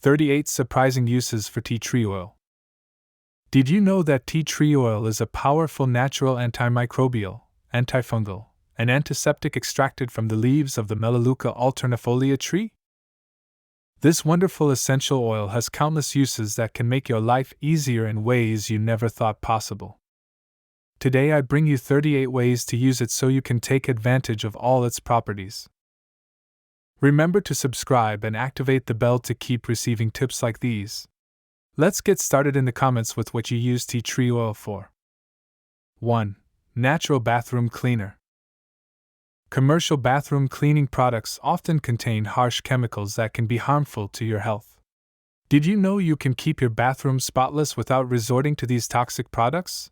38 Surprising Uses for Tea Tree Oil. Did you know that tea tree oil is a powerful natural antimicrobial, antifungal, and antiseptic extracted from the leaves of the Melaleuca alternifolia tree? This wonderful essential oil has countless uses that can make your life easier in ways you never thought possible. Today I bring you 38 ways to use it so you can take advantage of all its properties. Remember to subscribe and activate the bell to keep receiving tips like these. Let's get started in the comments with what you use tea tree oil for. 1. Natural bathroom cleaner. Commercial bathroom cleaning products often contain harsh chemicals that can be harmful to your health. Did you know you can keep your bathroom spotless without resorting to these toxic products?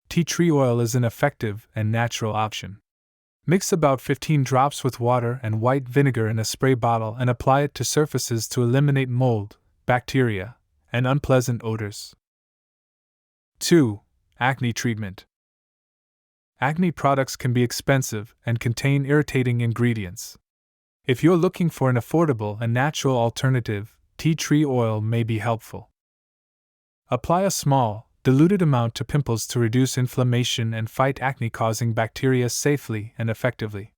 Tea tree oil is an effective and natural option. Mix about 15 drops with water and white vinegar in a spray bottle and apply it to surfaces to eliminate mold, bacteria, and unpleasant odors. 2. Acne treatment. Acne products can be expensive and contain irritating ingredients. If you're looking for an affordable and natural alternative, tea tree oil may be helpful. Apply a small, diluted amount to pimples to reduce inflammation and fight acne-causing bacteria safely and effectively.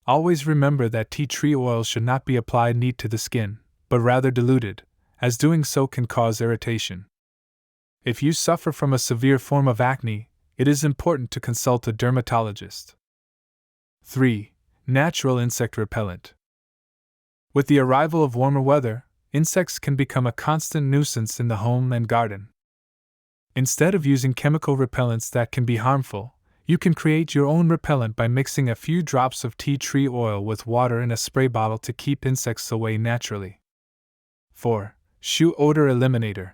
Always remember that tea tree oil should not be applied neat to the skin, but rather diluted, as doing so can cause irritation. If you suffer from a severe form of acne, it is important to consult a dermatologist. 3. Natural insect repellent. With the arrival of warmer weather, insects can become a constant nuisance in the home and garden. Instead of using chemical repellents that can be harmful, you can create your own repellent by mixing a few drops of tea tree oil with water in a spray bottle to keep insects away naturally. 4. Shoe odor eliminator.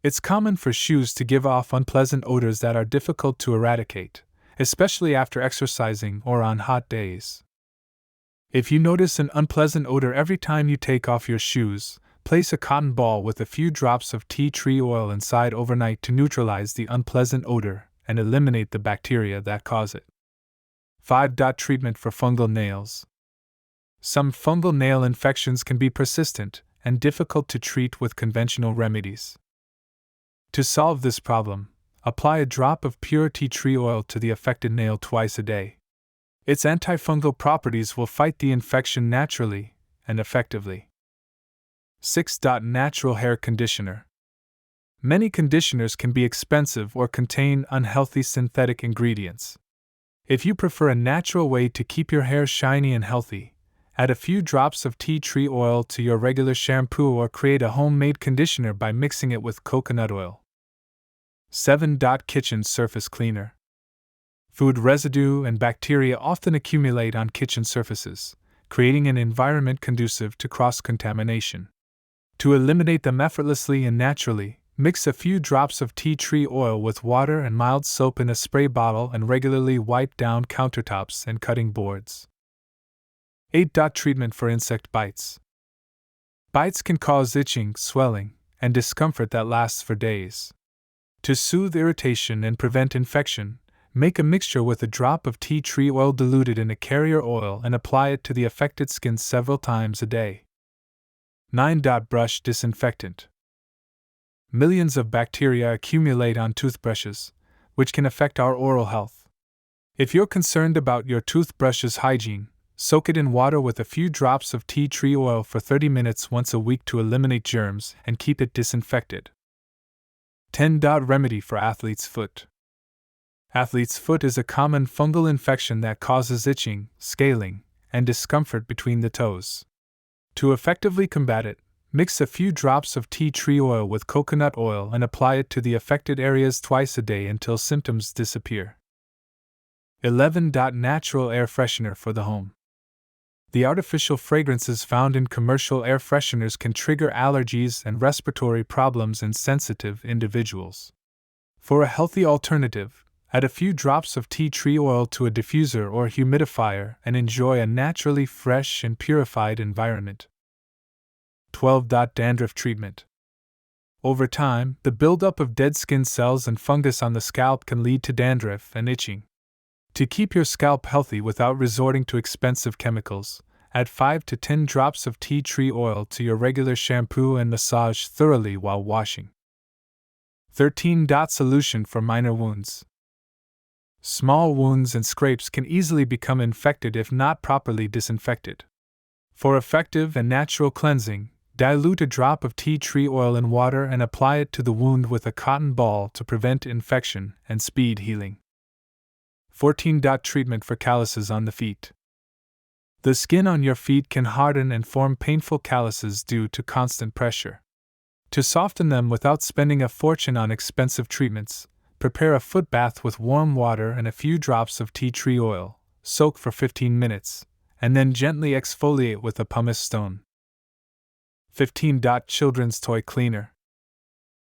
It's common for shoes to give off unpleasant odors that are difficult to eradicate, especially after exercising or on hot days. If you notice an unpleasant odor every time you take off your shoes, place a cotton ball with a few drops of tea tree oil inside overnight to neutralize the unpleasant odor and eliminate the bacteria that cause it. 5. Treatment for fungal nails. Some fungal nail infections can be persistent and difficult to treat with conventional remedies. To solve this problem, apply a drop of pure tea tree oil to the affected nail twice a day. Its antifungal properties will fight the infection naturally and effectively. 6. Natural hair conditioner. Many conditioners can be expensive or contain unhealthy synthetic ingredients. If you prefer a natural way to keep your hair shiny and healthy, add a few drops of tea tree oil to your regular shampoo or create a homemade conditioner by mixing it with coconut oil. 7. Kitchen surface cleaner. Food residue and bacteria often accumulate on kitchen surfaces, creating an environment conducive to cross-contamination. To eliminate them effortlessly and naturally, mix a few drops of tea tree oil with water and mild soap in a spray bottle and regularly wipe down countertops and cutting boards. 8. Treatment for insect bites. Bites can cause itching, swelling, and discomfort that lasts for days. To soothe irritation and prevent infection, make a mixture with a drop of tea tree oil diluted in a carrier oil and apply it to the affected skin several times a day. 9. Brush disinfectant. Millions of bacteria accumulate on toothbrushes, which can affect our oral health. If you're concerned about your toothbrush's hygiene, soak it in water with a few drops of tea tree oil for 30 minutes once a week to eliminate germs and keep it disinfected. 10. Remedy for athlete's foot. Athlete's foot is a common fungal infection that causes itching, scaling, and discomfort between the toes. To effectively combat it, mix a few drops of tea tree oil with coconut oil and apply it to the affected areas twice a day until symptoms disappear. 11. Natural air freshener for the home. The artificial fragrances found in commercial air fresheners can trigger allergies and respiratory problems in sensitive individuals. For a healthy alternative, add a few drops of tea tree oil to a diffuser or humidifier and enjoy a naturally fresh and purified environment. 12. Dandruff treatment. Over time, the buildup of dead skin cells and fungus on the scalp can lead to dandruff and itching. To keep your scalp healthy without resorting to expensive chemicals, Add 5 to 10 drops of tea tree oil to your regular shampoo and massage thoroughly while washing. 13. Solution for minor wounds. Small wounds and scrapes can easily become infected if not properly disinfected. For effective and natural cleansing, dilute a drop of tea tree oil in water and apply it to the wound with a cotton ball to prevent infection and speed healing. 14. Treatment for calluses on the feet. The skin on your feet can harden and form painful calluses due to constant pressure. To soften them without spending a fortune on expensive treatments, prepare a foot bath with warm water and a few drops of tea tree oil, soak for 15 minutes, and then gently exfoliate with a pumice stone. 15. Children's toy cleaner.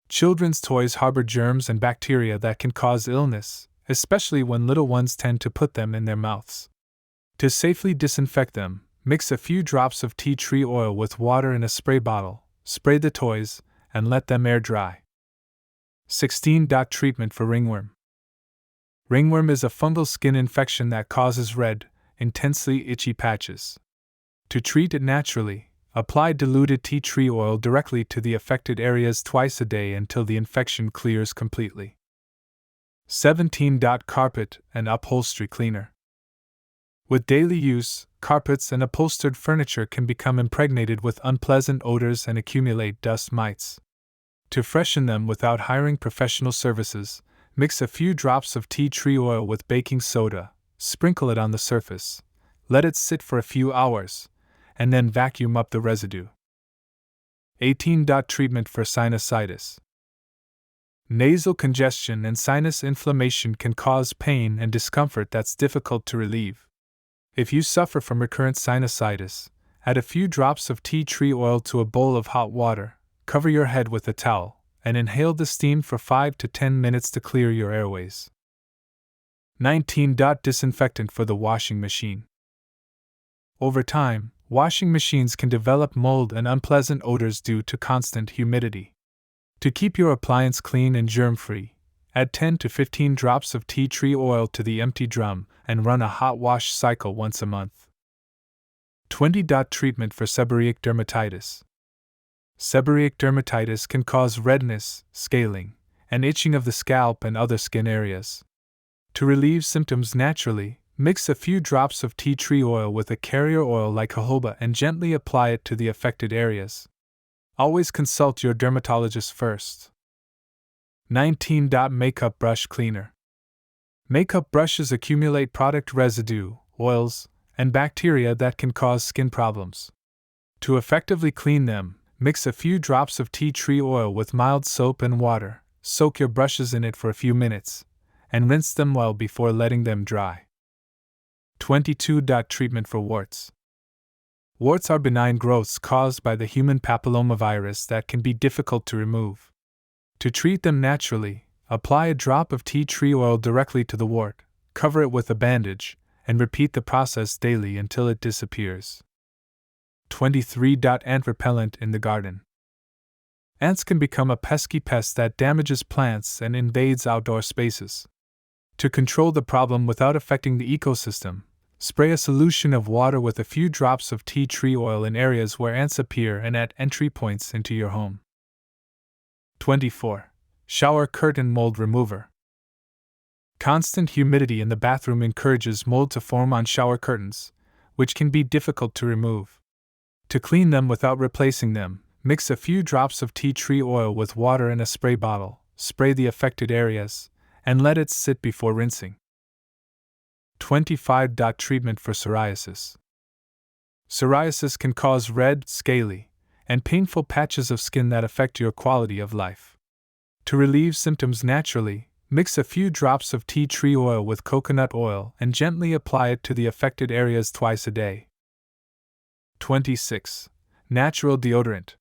Children's toys harbor germs and bacteria that can cause illness, especially when little ones tend to put them in their mouths. To safely disinfect them, mix a few drops of tea tree oil with water in a spray bottle, spray the toys, and let them air dry. 16. Treatment for ringworm. Ringworm is a fungal skin infection that causes red, intensely itchy patches. To treat it naturally, apply diluted tea tree oil directly to the affected areas twice a day until the infection clears completely. 17. Carpet and upholstery cleaner. With daily use, carpets and upholstered furniture can become impregnated with unpleasant odors and accumulate dust mites. To freshen them without hiring professional services, mix a few drops of tea tree oil with baking soda, sprinkle it on the surface, let it sit for a few hours, and then vacuum up the residue. 18. Treatment for sinusitis. Nasal congestion and sinus inflammation can cause pain and discomfort that's difficult to relieve. If you suffer from recurrent sinusitis, add a few drops of tea tree oil to a bowl of hot water, cover your head with a towel, and inhale the steam for 5 to 10 minutes to clear your airways. 19. Disinfectant for the washing machine. Over time, washing machines can develop mold and unpleasant odors due to constant humidity. To keep your appliance clean and germ-free, add 10 to 15 drops of tea tree oil to the empty drum and run a hot wash cycle once a month. 20. Treatment for seborrheic dermatitis. Seborrheic dermatitis can cause redness, scaling, and itching of the scalp and other skin areas. To relieve symptoms naturally, mix a few drops of tea tree oil with a carrier oil like jojoba and gently apply it to the affected areas. Always consult your dermatologist first. 19. Makeup brush cleaner. Makeup brushes accumulate product residue, oils, and bacteria that can cause skin problems. To effectively clean them, mix a few drops of tea tree oil with mild soap and water, soak your brushes in it for a few minutes, and rinse them well before letting them dry. 22. Treatment for warts. Warts are benign growths caused by the human papillomavirus that can be difficult to remove. To treat them naturally, apply a drop of tea tree oil directly to the wart, cover it with a bandage, and repeat the process daily until it disappears. 23. Ant repellent in the garden. Ants can become a pesky pest that damages plants and invades outdoor spaces. To control the problem without affecting the ecosystem, spray a solution of water with a few drops of tea tree oil in areas where ants appear and at entry points into your home. 24. Shower curtain mold remover. Constant humidity in the bathroom encourages mold to form on shower curtains, which can be difficult to remove. To clean them without replacing them, mix a few drops of tea tree oil with water in a spray bottle, spray the affected areas, and let it sit before rinsing. 25. Treatment for psoriasis. Psoriasis can cause red, scaly, and painful patches of skin that affect your quality of life. To relieve symptoms naturally, mix a few drops of tea tree oil with coconut oil and gently apply it to the affected areas twice a day. 26. Natural deodorant.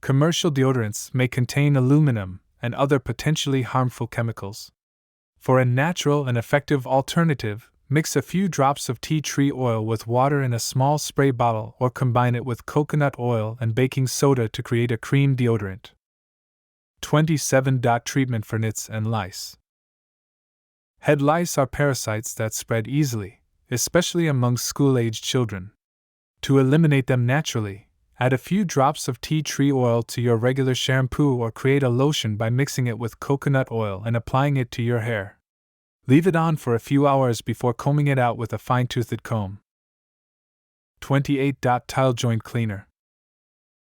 Commercial deodorants may contain aluminum and other potentially harmful chemicals. For a natural and effective alternative, mix a few drops of tea tree oil with water in a small spray bottle or combine it with coconut oil and baking soda to create a cream deodorant. 27. Treatment for nits and lice. Head lice are parasites that spread easily, especially among school-aged children. To eliminate them naturally, add a few drops of tea tree oil to your regular shampoo or create a lotion by mixing it with coconut oil and applying it to your hair. Leave it on for a few hours before combing it out with a fine-toothed comb. 28. Tile joint cleaner.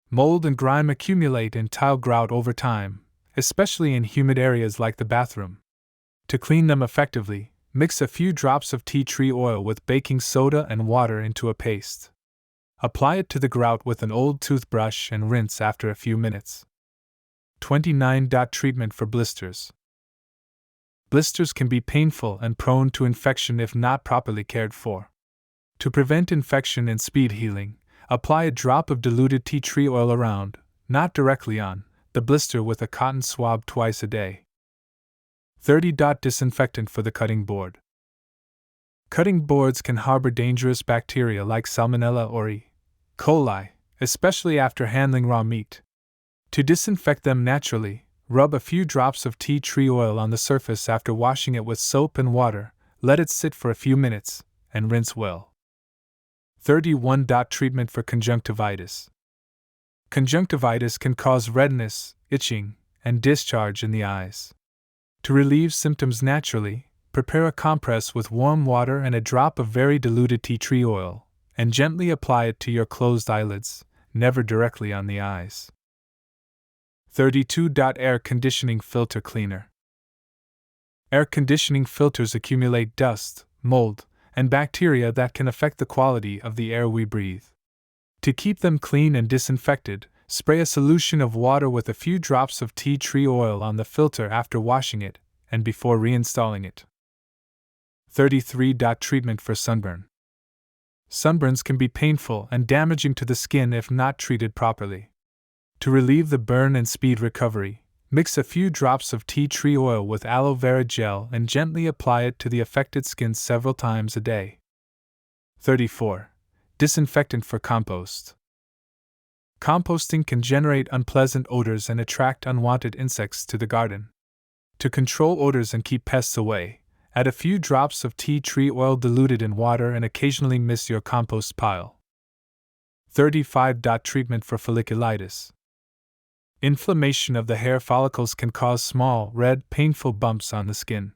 Mold and grime accumulate in tile grout over time, especially in humid areas like the bathroom. To clean them effectively, mix a few drops of tea tree oil with baking soda and water into a paste. Apply it to the grout with an old toothbrush and rinse after a few minutes. 29. Treatment for blisters. Blisters can be painful and prone to infection if not properly cared for. To prevent infection and speed healing, apply a drop of diluted tea tree oil around, not directly on, the blister with a cotton swab twice a day. 30. Disinfectant for the cutting board. Cutting boards can harbor dangerous bacteria like Salmonella or E. coli, especially after handling raw meat. To disinfect them naturally, rub a few drops of tea tree oil on the surface after washing it with soap and water, let it sit for a few minutes, and rinse well. 31. Treatment for conjunctivitis. Conjunctivitis can cause redness, itching, and discharge in the eyes. To relieve symptoms naturally, prepare a compress with warm water and a drop of very diluted tea tree oil, and gently apply it to your closed eyelids, never directly on the eyes. 32. Air conditioning filter cleaner. Air conditioning filters accumulate dust, mold, and bacteria that can affect the quality of the air we breathe. To keep them clean and disinfected, spray a solution of water with a few drops of tea tree oil on the filter after washing it and before reinstalling it. 33. Treatment for sunburn. Sunburns can be painful and damaging to the skin if not treated properly. To relieve the burn and speed recovery, mix a few drops of tea tree oil with aloe vera gel and gently apply it to the affected skin several times a day. 34. Disinfectant for compost. Composting can generate unpleasant odors and attract unwanted insects to the garden. To control odors and keep pests away, add a few drops of tea tree oil diluted in water and occasionally mist your compost pile. 35. Treatment for folliculitis. Inflammation of the hair follicles can cause small, red, painful bumps on the skin.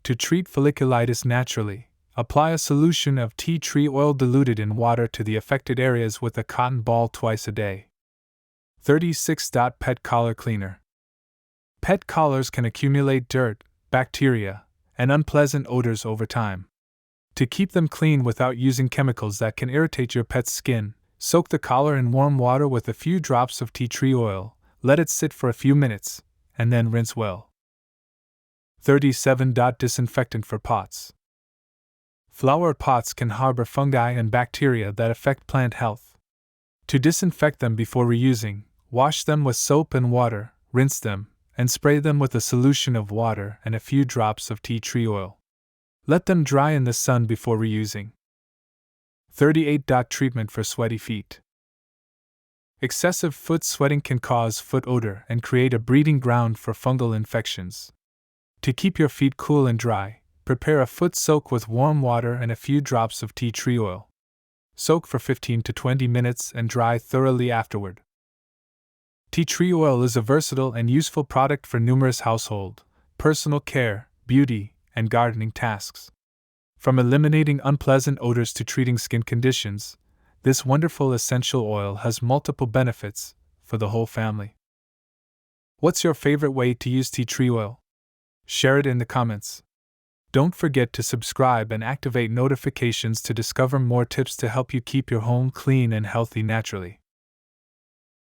To treat folliculitis naturally, apply a solution of tea tree oil diluted in water to the affected areas with a cotton ball twice a day. 36. Pet collar cleaner. Pet collars can accumulate dirt, bacteria, and unpleasant odors over time. To keep them clean without using chemicals that can irritate your pet's skin, soak the collar in warm water with a few drops of tea tree oil, let it sit for a few minutes, and then rinse well. 37. Disinfectant for pots. Flower pots can harbor fungi and bacteria that affect plant health. To disinfect them before reusing, wash them with soap and water, rinse them, and spray them with a solution of water and a few drops of tea tree oil. Let them dry in the sun before reusing. 38. Treatment for sweaty feet. Excessive foot sweating can cause foot odor and create a breeding ground for fungal infections. To keep your feet cool and dry, prepare a foot soak with warm water and a few drops of tea tree oil. Soak for 15 to 20 minutes and dry thoroughly afterward. Tea tree oil is a versatile and useful product for numerous household, personal care, beauty, and gardening tasks. From eliminating unpleasant odors to treating skin conditions, this wonderful essential oil has multiple benefits for the whole family. What's your favorite way to use tea tree oil? Share it in the comments. Don't forget to subscribe and activate notifications to discover more tips to help you keep your home clean and healthy naturally.